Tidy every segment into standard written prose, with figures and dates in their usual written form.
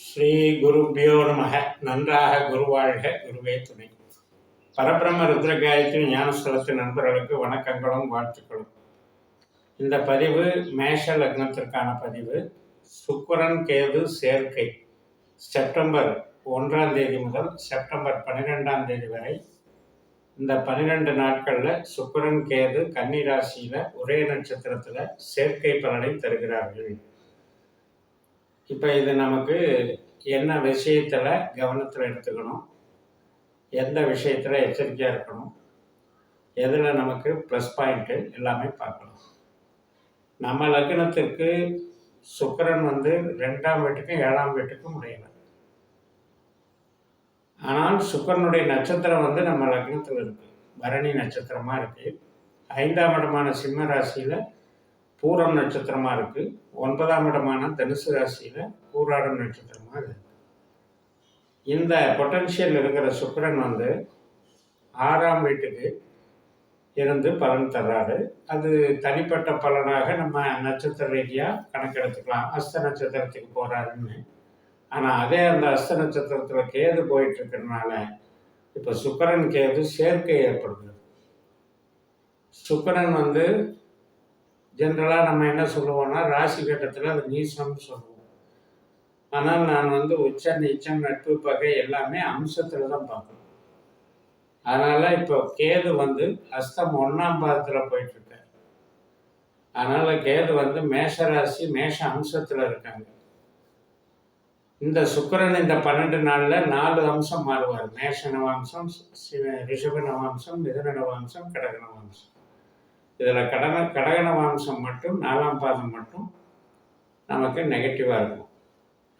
ஸ்ரீ குருபியோ நமக. நன்றாக குருவாழ்க, குருவே துணை. பரபிரம்ம ருத்ர காயத்ரி ஞானஸ்தலத்து நண்பர்களுக்கு வணக்கங்களும் வாழ்த்துக்களும். இந்த பதிவு மேஷ லக்னத்திற்கான பதிவு. சுக்கிரன் கேது சேர்க்கை செப்டம்பர் 1ஆம் தேதி முதல் செப்டம்பர் 12ஆம் தேதி வரை இந்த 12 நாட்களில் சுக்கிரன் கேது கன்னி ராசியில் ஒரே நட்சத்திரத்தில் சேர்க்கை பலனை தருகிறார்கள். இப்போ இது நமக்கு என்ன விஷயத்தில் கவனத்தில் எடுத்துக்கணும், எந்த விஷயத்தில் எச்சரிக்கையாக இருக்கணும், எதில் நமக்கு ப்ளஸ் பாயிண்ட்டு எல்லாமே பார்க்கணும். நம்ம லக்னத்திற்கு சுக்கிரன் 2ஆம் வீட்டுக்கும் 7ஆம் வீட்டுக்கும் உடையவர். ஆனால் சுக்கிரனுடைய நட்சத்திரம் நம்ம லக்னத்தில் இருக்குது, பரணி நட்சத்திரமாக இருக்குது. 5ஆம் இடமான சிம்ம ராசியில் பூரம் நட்சத்திரமாக இருக்குது. 9ஆம் இடமான தனுசு ராசியில் பூராடம் நட்சத்திரமாக இருக்குது. இந்த பொட்டன்ஷியல் இருக்கிற சுக்கிரன் 6ஆம் வீட்டுக்கு இருந்து பலன் தர்றாரு. அது தனிப்பட்ட பலனாக நம்ம நட்சத்திர ரீதியாக கணக்கெடுத்துக்கலாம். அஸ்த நட்சத்திரத்துக்கு போகிறாருன்னு. ஆனால் அதே அந்த அஸ்த நட்சத்திரத்தில் கேது போயிட்டு இருக்கிறதுனால இப்போ சுக்கிரன் கேது சேர்க்கை ஏற்படுது. சுக்கிரன் ஜென்ரலாக நம்ம என்ன சொல்லுவோம்னா ராசி கட்டத்தில் அது நீசம்னு சொல்லுவோம். ஆனால் நான் உச்ச நீச்சம் நட்பு பகை எல்லாமே அம்சத்தில் தான் பார்க்கணும். அதனால் இப்போ கேது அஸ்தம் 1ஆம் பாதத்தில் போயிட்டுருக்காரு. அதனால் கேது மேஷ ராசி மேஷ அம்சத்தில் இருக்காங்க. இந்த சுக்கிரன் இந்த 12 நாளில் 4 அம்சம் மாறுவார். மேஷ நவாம்சம், ரிஷப நவாம்சம், மிதுன நவாம்சம், கடக நவாம்சம். இதில் கடக நவாம்சம் மட்டும் 4ஆம் பாதம் மட்டும் நமக்கு நெகட்டிவாக இருக்கும்.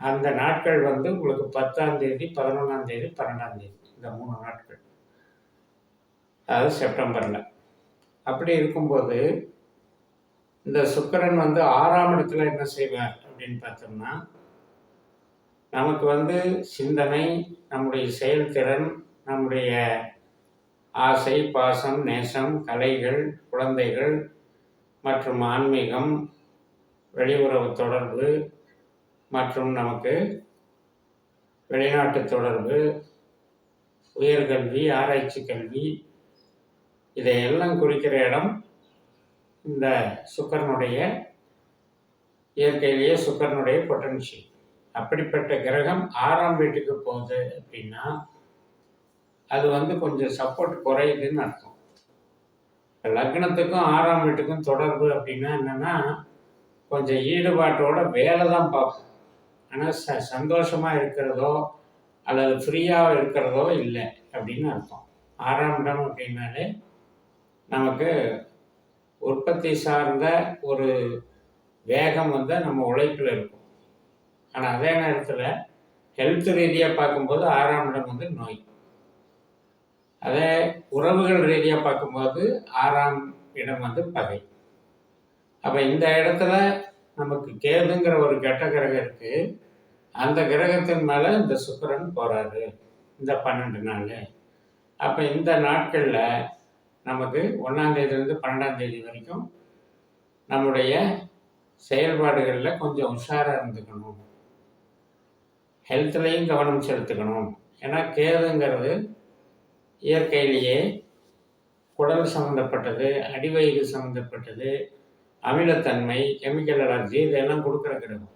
அந்த நாட்கள் உங்களுக்கு 10ஆம் தேதி, 11ஆம் தேதி, 12ஆம் தேதி, இந்த 3 நாட்கள், அதாவது செப்டம்பரில். அப்படி இருக்கும்போது இந்த சுக்கிரன் 6ஆம் இடத்துல என்ன செய்வார் அப்படின்னு பார்த்தோம்னா, நமக்கு சிந்தனை, நம்முடைய செயல்திறன், நம்முடைய ஆசை, பாசம், நேசம், கலைகள், குழந்தைகள் மற்றும் ஆன்மீகம், வெளியுறவு தொடர்பு மற்றும் நமக்கு வெளிநாட்டு தொடர்பு, உயர்கல்வி, ஆராய்ச்சி கல்வி, இதையெல்லாம் குறிக்கிற இடம் இந்த சுக்கிரனுடைய இயற்கையிலேயே சுக்கிரனுடைய பொட்டன்ஷியல். அப்படிப்பட்ட கிரகம் 6ஆம் வீட்டுக்கு போகுது அப்படின்னா அது கொஞ்சம் சப்போர்ட் குறையுதுன்னு அர்த்தம். லக்னத்துக்கும் 6ஆம் வீட்டுக்கும் தொடர்பு அப்படின்னா என்னென்னா, கொஞ்சம் ஈடுபாட்டோட வேலை தான் பார்ப்போம். ஆனால் சந்தோஷமாக இருக்கிறதோ அல்லது ஃப்ரீயாக இருக்கிறதோ இல்லை அப்படின்னு அர்த்தம். 6ஆம் இடம் அப்படின்னாலே நமக்கு உற்பத்தி சார்ந்த ஒரு வேகம் நம்ம உழைப்பில் இருக்கும். ஆனால் அதே நேரத்தில் ஹெல்த் ரீதியாக பார்க்கும்போது 6ஆம் இடம் நோய். அதே உறவுகள் ரீதியாக பார்க்கும்போது 6ஆம் இடம் பகை. அப்போ இந்த இடத்துல நமக்கு கேதுங்கிற ஒரு கெட்ட கிரகம் இருக்குது. அந்த கிரகத்தின் மேலே இந்த சுக்கிரன் போகிறாரு இந்த 12 நாள். அப்போ இந்த நாட்களில் நமக்கு 1ஆம் தேதியிலேருந்து 12ஆம் தேதி வரைக்கும் நம்முடைய செயல்பாடுகளில் கொஞ்சம் உஷாராக இருந்துக்கணும். ஹெல்த்லேயும் கவனம் செலுத்துக்கணும். ஏன்னா கேதுங்கிறது இயற்கையிலேயே குடல் சம்மந்தப்பட்டது, அடிவயிறு சம்மந்தப்பட்டது, அமிலத்தன்மை, கெமிக்கல் அலர்ஜி, இதெல்லாம் கொடுக்குற கிரகம்.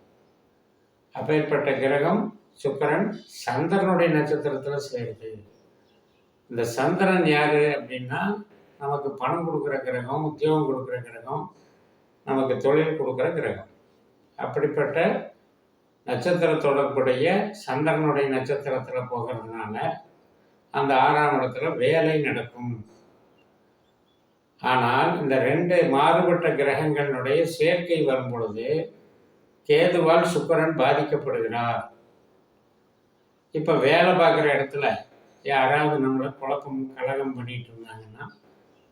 அப்பேற்பட்ட கிரகம் சுக்கிரன் சந்திரனுடைய நட்சத்திரத்தில் சேருது. இந்த சந்திரன் யார் அப்படின்னா நமக்கு பணம் கொடுக்குற கிரகம், உத்தியோகம் கொடுக்குற கிரகம், நமக்கு தொழில் கொடுக்குற கிரகம். அப்படிப்பட்ட நட்சத்திர தொடர்புடைய சந்திரனுடைய நட்சத்திரத்தில் போகிறதுனால அந்த 6ஆம் இடத்துல வேலை நடக்கும். ஆனால் இந்த 2 மாறுபட்ட கிரகங்களுடைய சேர்க்கை வரும் பொழுது கேதுவால் சுக்கிரன் பாதிக்கப்படுகிறார். இப்போ வேலை பார்க்குற இடத்துல யாராவது நம்மளை குழப்பம் கலகம் பண்ணிட்டு இருந்தாங்கன்னா,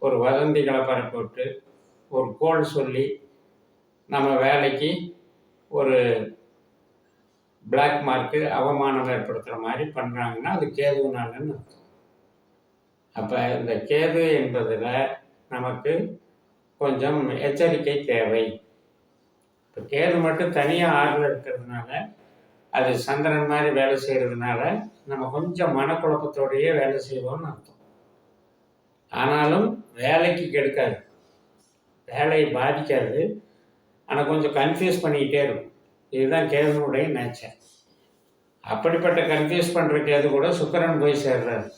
ஒரு வதந்திகளை பரப்பிவிட்டு ஒரு கோல் சொல்லி நம்ம வேலைக்கு ஒரு பிளாக் மார்க்கு, அவமானம் ஏற்படுத்துகிற மாதிரி பண்ணுறாங்கன்னா அது கேதுனாலன்னு அர்த்தம். அப்போ இந்த கேது என்பதில் நமக்கு கொஞ்சம் எச்சரிக்கை தேவை. இப்போ கேது மட்டும் தனியாக 6ல் இருக்கிறதுனால அது சந்திரன் மாதிரி வேலை செய்கிறதுனால நம்ம கொஞ்சம் மனக்குழப்பத்தோடையே வேலை செய்வோம்னு அர்த்தம். ஆனாலும் வேலைக்கு கெடுக்காது, வேலையை பாதிக்காது. ஆனால் கொஞ்சம் கன்ஃபியூஸ் பண்ணிக்கிட்டே இருக்கும். இதுதான் கேதுனுடைய நேச்சர். அப்படிப்பட்ட கன்ஃபியூஸ் பண்ணுற கேது கூட சுக்கிரன் போய் சேர்றாரு.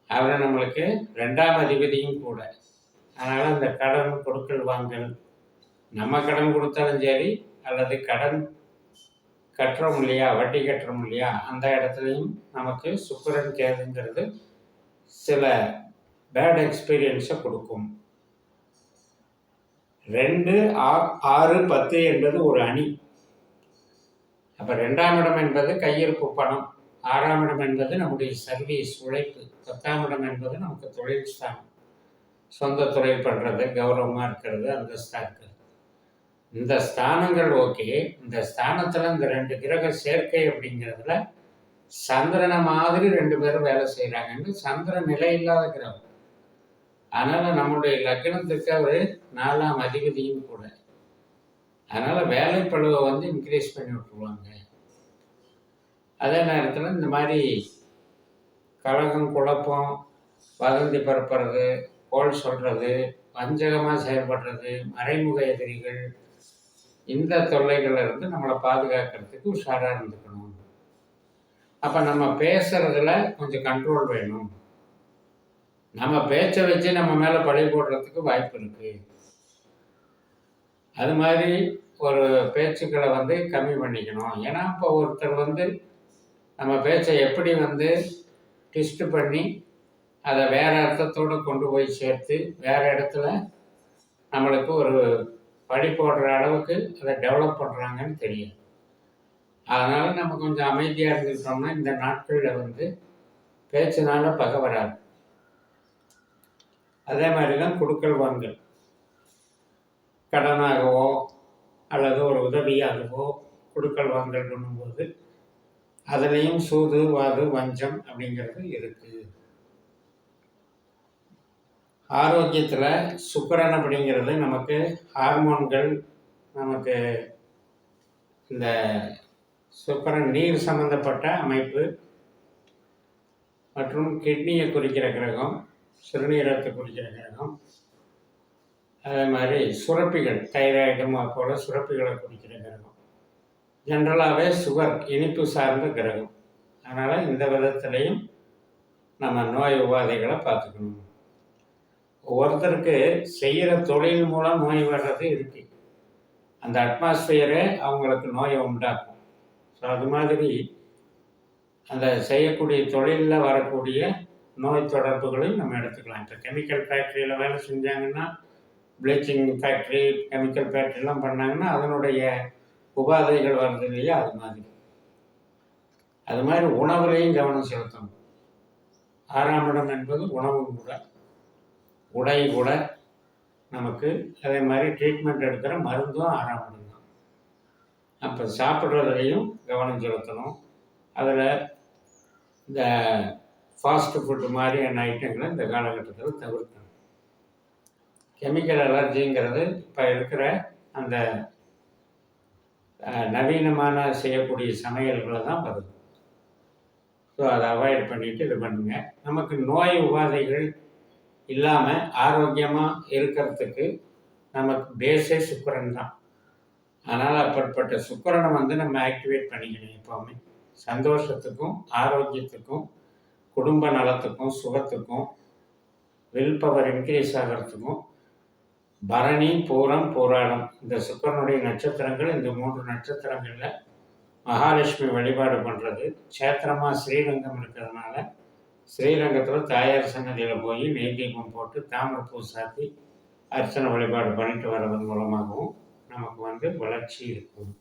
அவரை நம்மளுக்கு 2ஆம் அதிபதியும் கூட. அதனால் இந்த கடன் கொடுக்கல் வாங்கல், நம்ம கடன் கொடுத்தாலும் சரி அல்லது கடன் கட்டுறோம் இல்லையா, வட்டி கட்டுறோம் இல்லையா, அந்த இடத்துலையும் நமக்கு சுக்கிரன் கேதுங்கிறது சில பேட் எக்ஸ்பீரியன்ஸை கொடுக்கும். 2, 6, 10 என்பது ஒரு அணி. அப்போ 2ஆம் இடம் என்பது கையிருப்பு பணம், 6ஆம் இடம் என்பது நம்முடைய சர்வீஸ் உழைப்பு, 10ஆம் இடம் என்பது நமக்கு தொழில் ஸ்தானம், சொந்த தொழில் பண்ணுறது, கௌரவமாக இருக்கிறது, அந்தஸ்தாக இருக்கிறது. இந்த ஸ்தானங்கள் ஓகே. இந்த ஸ்தானத்தில் இந்த 2 கிரக சேர்க்கை அப்படிங்கிறதுல சந்திரனை மாதிரி 2 பேரும் வேலை செய்கிறாங்கன்னு. சந்திரன் நிலை இல்லாத கிரகம், அதனால் நம்முடைய லக்னத்துக்கு அவர் 4ஆம் அதிபதியும் கூட. அதனால் வேலைப்பளுவை வந்து இன்க்ரீஸ் பண்ணி விட்டுருவாங்க. அதே நேரத்தில் இந்த மாதிரி கலகம், குழப்பம், வதந்தி பரப்புறது, கோல் சொல்கிறது, வஞ்சகமாக செயல்படுறது, மறைமுக எதிரிகள், இந்த தொல்லைகளிலிருந்து நம்மளை பாதுகாக்கிறதுக்கு உஷாராக இருந்துக்கணும். அப்போ நம்ம பேசுகிறதுல கொஞ்சம் கண்ட்ரோல் வேணும். நம்ம பேச்சை வச்சு நம்ம மேலே பழி போடுறதுக்கு வாய்ப்பு இருக்குது. அது மாதிரி ஒரு பேச்சுக்களை வந்து கம்மி பண்ணிக்கணும். ஏன்னா இப்போ ஒருத்தர் வந்து நம்ம பேச்சை எப்படி வந்து ட்விஸ்ட் பண்ணி அதை வேறு அர்த்தத்தோடு கொண்டு போய் சேர்த்து வேறு இடத்துல நம்மளுக்கு ஒரு பழி போடுற அளவுக்கு அதை டெவலப் பண்ணுறாங்கன்னு தெரியும். அதனால் நம்ம கொஞ்சம் அமைதியாக இருந்துக்கிட்டோம்னா இந்த நாட்களில் வந்து பேச்சினால பகை வராது. அதே மாதிரி தான் கொடுக்கல் வாங்கல், கடனாகவோ அல்லது ஒரு உதவியாகவோ கொடுக்கல் வாங்கல் பண்ணும்போது அதுலேயும் சூது, வாது, வஞ்சம் அப்படிங்கிறது இருக்குது. ஆரோக்கியத்தில் சுக்கிரன் அப்படிங்கிறது நமக்கு ஹார்மோன்கள், நமக்கு இந்த சுக்கிரன் நீர் சம்பந்தப்பட்ட அமைப்பு மற்றும் கிட்னியை குறிக்கிற கிரகம், சிறுநீரகத்தை குறிக்கிற கிரகம். அதே மாதிரி சுரப்பிகள், தைராய்டு போல சுரப்பிகளை குறிக்கிற கிரகம். ஜென்ரலாகவே சுகர், இனிப்பு சார்ந்த கிரகம். அதனால் இந்த விதத்துலேயும் நம்ம நோய் உபாதைகளை பார்த்துக்கணும். ஒருத்தருக்கு செய்கிற தொழில் மூலம் நோய் வர்றது இருக்குது. அந்த அட்மாஸ்பியரே அவங்களுக்கு நோயை உண்டாக்கும். ஸோ அது மாதிரி அந்த செய்யக்கூடிய தொழிலில் வரக்கூடிய நோய் தொடர்புகளையும் நம்ம எடுத்துக்கலாம். இப்போ கெமிக்கல் ஃபேக்ட்ரியில் வேலை செஞ்சாங்கன்னா, ப்ளீச்சிங் ஃபேக்ட்ரி, கெமிக்கல் ஃபேக்ட்ரிலாம் பண்ணாங்கன்னா அதனுடைய உபாதைகள் வருது இல்லையா, அது மாதிரி உணவுலையும் கவனம் செலுத்தணும். 6ஆம் இடம் என்பது உணவும் கூட, உடை கூட நமக்கு. அதே மாதிரி ட்ரீட்மெண்ட் எடுக்கிற மருந்தும் 6ஆம் இடம் தான். அப்போ சாப்பிட்றதுலையும் கவனம் செலுத்தணும். அதில் இந்த ஃபாஸ்ட்டு ஃபுட்டு மாதிரியான ஐட்டங்களை இந்த காலகட்டத்தில் தவிர்க்கணும். கெமிக்கல் அலர்ஜிங்கிறது இப்போ இருக்கிற அந்த நவீனமான செய்யக்கூடிய சமையல்களை தான் வருது. ஸோ அதை அவாய்ட் பண்ணிவிட்டு இது பண்ணுங்க. நமக்கு நோய் உபாதைகள் இல்லாமல் ஆரோக்கியமாக இருக்கிறதுக்கு நமக்கு பேஸே சுக்கிரன் தான். அதனால் அப்படிப்பட்ட சுக்கிரனை வந்து நம்ம ஆக்டிவேட் பண்ணிக்கணும் எப்போவுமே. சந்தோஷத்துக்கும், ஆரோக்கியத்துக்கும், குடும்ப நலத்துக்கும், சுகத்துக்கும், வில் பவர் இன்க்ரீஸ் ஆகிறதுக்கும். பரணி, பூரம், பூராடம் இந்த சுக்கிரனுடைய நட்சத்திரங்கள். இந்த 3 நட்சத்திரங்களில் மகாலட்சுமி வழிபாடு பண்ணுறது, சேத்திரமாக ஸ்ரீரங்கம் இருக்கிறதுனால ஸ்ரீரங்கத்தில் தாயார் சன்னதியில் போய் நெய் தீபம் போட்டு தாமரைப்பூ சாத்தி அர்ச்சனை வழிபாடு பண்ணிட்டு வர்றதன் மூலமாகவும் நமக்கு வந்து வளர்ச்சி இருக்கும்,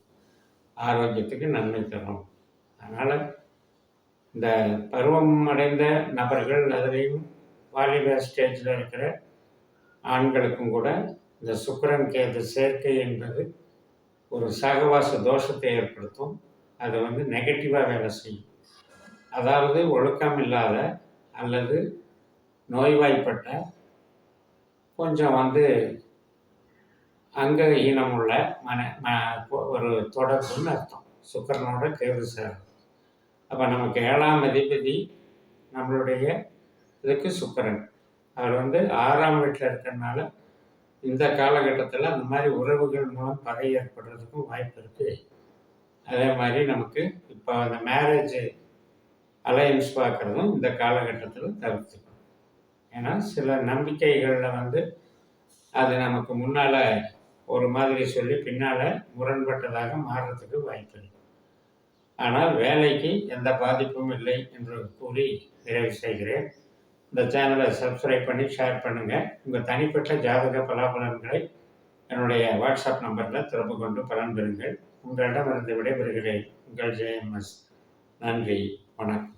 ஆரோக்கியத்துக்கு நன்மை தரும். அதனால் இந்த பருவம் அடைந்த நபர்கள், அதுலேயும் வாலிப ஸ்டேஜில் இருக்கிற ஆண்களுக்கும் கூட இந்த சுக்கிரன் கேது சேர்க்கை என்பது ஒரு சகவாச தோஷத்தை ஏற்படுத்தும். அது வந்து நெகட்டிவாக வேலை செய்யும். அதாவது ஒழுக்கம் இல்லாத அல்லது நோய்வாய்ப்பட்ட, கொஞ்சம் வந்து அங்க ஈனமுள்ள ஒரு தொடர்புன்னு அர்த்தம் சுக்கிரனோட கேது சேரும். அப்போ நமக்கு 7ஆம் அதிபதி நம்மளுடைய இதுக்கு சுக்கிரன். அவர் 6ஆம் வீட்டில் இருக்கிறனால இந்த காலகட்டத்தில் அந்த மாதிரி உறவுகள் மூலம் பகை ஏற்படுறதுக்கும் வாய்ப்பு இருக்குது. அதே மாதிரி நமக்கு இப்போ அந்த மேரேஜ் அலையன்ஸ் பார்க்குறதும் இந்த காலகட்டத்தில் தவிர்த்துக்கணும். ஏன்னா சில நம்பிக்கைகளில் அது நமக்கு முன்னால் ஒரு மாதிரி சொல்லி பின்னால் முரண்பட்டதாக மாறுறதுக்கு வாய்ப்பு இருக்கு. ஆனால் வேலைக்கு எந்த பாதிப்பும் இல்லை என்று கூறி நிறைவு செய்கிறேன். இந்த சேனலை சப்ஸ்கிரைப் பண்ணி ஷேர் பண்ணுங்கள். உங்கள் தனிப்பட்ட ஜாதக பலாபலன்களை என்னுடைய வாட்ஸ்அப் நம்பரில் தொடர்பு கொண்டு பலன் பெறுங்கள். உங்களிடமிருந்து விடைபெறுகிறேன். உங்கள் JMS. நன்றி, வணக்கம்.